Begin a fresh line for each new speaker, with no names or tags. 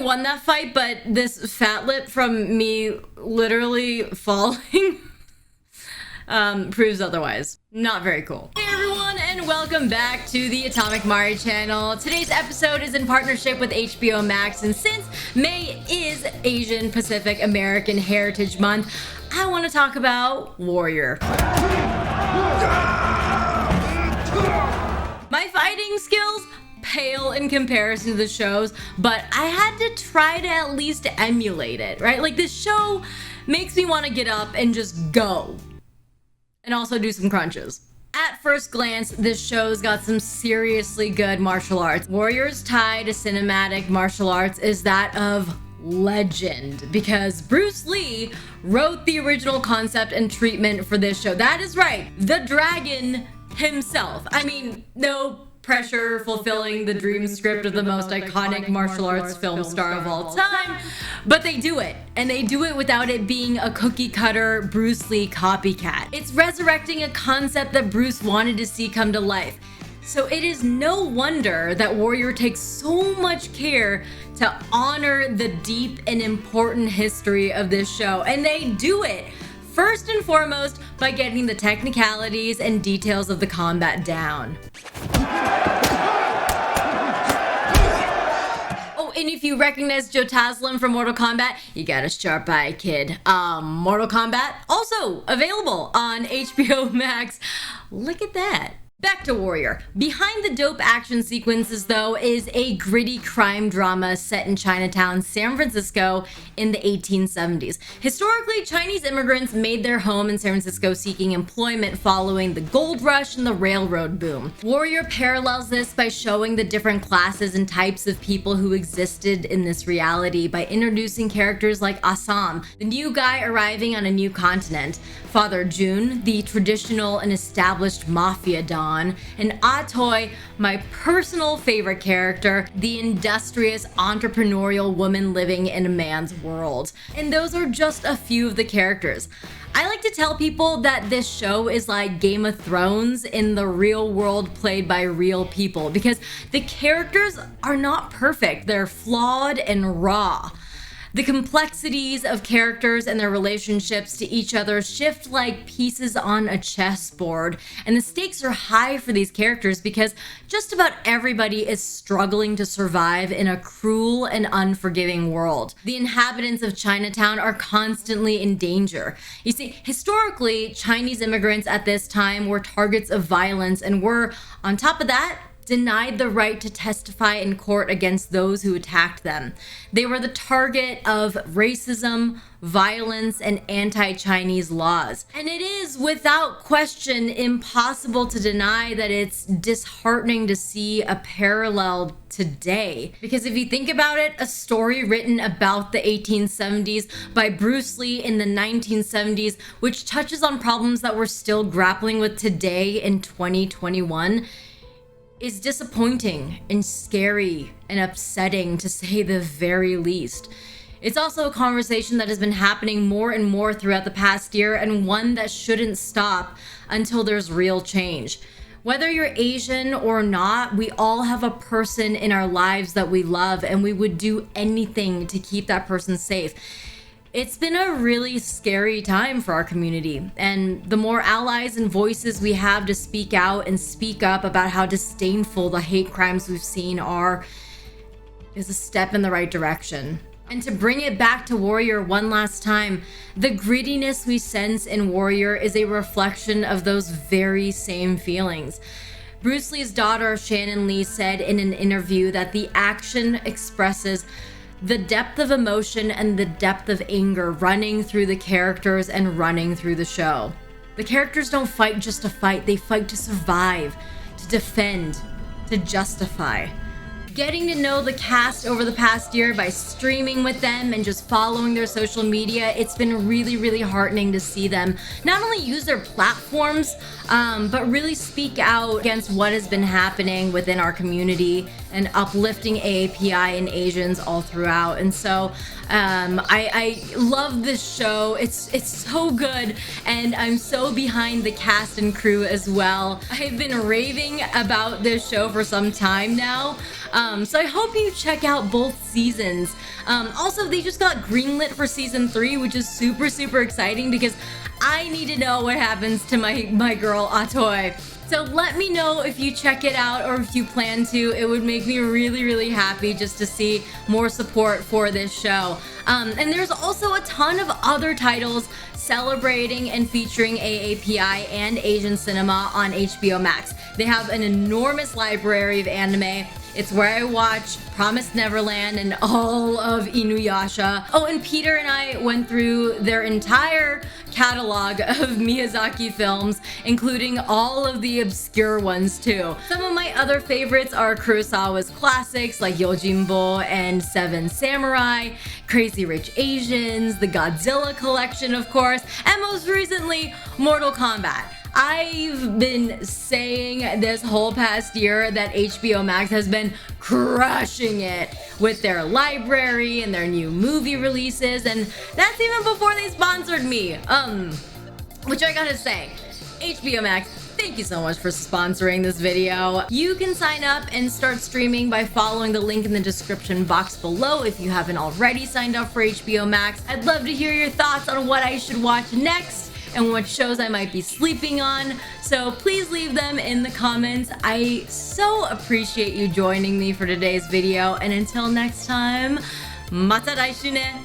Won that fight, but this fat lip from me literally falling proves otherwise. Not very cool. Hey everyone, and welcome back to the AtomicMari channel. Today's episode is in partnership with HBO Max, and since May is Asian Pacific American Heritage Month, I want to talk about Warrior. My fighting skills pale in comparison to the shows, but I had to try to at least emulate it, right? Like, this show makes me want to get up and just go and also do some crunches. At first glance, this show's got some seriously good martial arts. Warrior's tie to cinematic martial arts is that of legend, because Bruce Lee wrote the original concept and treatment for this show. That is right, the dragon himself. I mean, no pressure fulfilling the dream script of the most iconic martial arts film star of all time, but they do it, and they do it without it being a cookie cutter Bruce Lee copycat. It's resurrecting a concept that Bruce wanted to see come to life. So it is no wonder that Warrior takes so much care to honor the deep and important history of this show, and they do it first and foremost by getting the technicalities and details of the combat down. Oh, and if you recognize Joe Taslim from Mortal Kombat, you got a sharp eye, kid. Mortal Kombat, also available on HBO Max. Look at that. Back to Warrior. Behind the dope action sequences, though, is a gritty crime drama set in Chinatown, San Francisco in the 1870s. Historically, Chinese immigrants made their home in San Francisco seeking employment following the gold rush and the railroad boom. Warrior parallels this by showing the different classes and types of people who existed in this reality by introducing characters like Assam, the new guy arriving on a new continent, Father Jun, the traditional and established mafia don, and Atoy, my personal favorite character, the industrious entrepreneurial woman living in a man's world. And those are just a few of the characters. I like to tell people that this show is like Game of Thrones in the real world played by real people, because the characters are not perfect. They're flawed and raw. The complexities of characters and their relationships to each other shift like pieces on a chessboard, and the stakes are high for these characters because just about everybody is struggling to survive in a cruel and unforgiving world. The inhabitants of Chinatown are constantly in danger. You see, historically, Chinese immigrants at this time were targets of violence and were, on top of that, denied the right to testify in court against those who attacked them. They were the target of racism, violence, and anti-Chinese laws. And it is, without question, impossible to deny that it's disheartening to see a parallel today. Because if you think about it, a story written about the 1870s by Bruce Lee in the 1970s, which touches on problems that we're still grappling with today in 2021, is disappointing and scary and upsetting, to say the very least. It's also a conversation that has been happening more and more throughout the past year, and one that shouldn't stop until there's real change. Whether you're Asian or not, we all have a person in our lives that we love, and we would do anything to keep that person safe. It's been a really scary time for our community, and the more allies and voices we have to speak out and speak up about how disdainful the hate crimes we've seen are, is a step in the right direction. And to bring it back to Warrior one last time, the grittiness we sense in Warrior is a reflection of those very same feelings. Bruce Lee's daughter, Shannon Lee, said in an interview that the action expresses the depth of emotion and the depth of anger running through the characters and running through the show. The characters don't fight just to fight, they fight to survive, to defend, to justify. Getting to know the cast over the past year by streaming with them and just following their social media, it's been really, really heartening to see them not only use their platforms, but really speak out against what has been happening within our community and uplifting AAPI and Asians all throughout. And so I love this show. It's so good, and I'm so behind the cast and crew as well. I've been raving about this show for some time now, so I hope you check out both seasons. Also, they just got greenlit for season 3, which is super, super exciting because I need to know what happens to my girl Atoy. So let me know if you check it out or if you plan to. It would make me really, really happy just to see more support for this show. And there's also a ton of other titles celebrating and featuring AAPI and Asian cinema on HBO Max. They have an enormous library of anime. It's where I watch Promised Neverland and all of Inuyasha. Oh, and Peter and I went through their entire catalog of Miyazaki films, including all of the obscure ones too. Some of my other favorites are Kurosawa's classics like Yojimbo and Seven Samurai, Crazy Rich Asians, the Godzilla collection of course, and most recently, Mortal Kombat. I've been saying this whole past year that HBO Max has been crushing it with their library and their new movie releases, and that's even before they sponsored me. Which I gotta say, HBO Max, thank you so much for sponsoring this video. You can sign up and start streaming by following the link in the description box below if you haven't already signed up for HBO Max. I'd love to hear your thoughts on what I should watch next and what shows I might be sleeping on, so please leave them in the comments. I so appreciate you joining me for today's video, and until next time, mata daishu ne!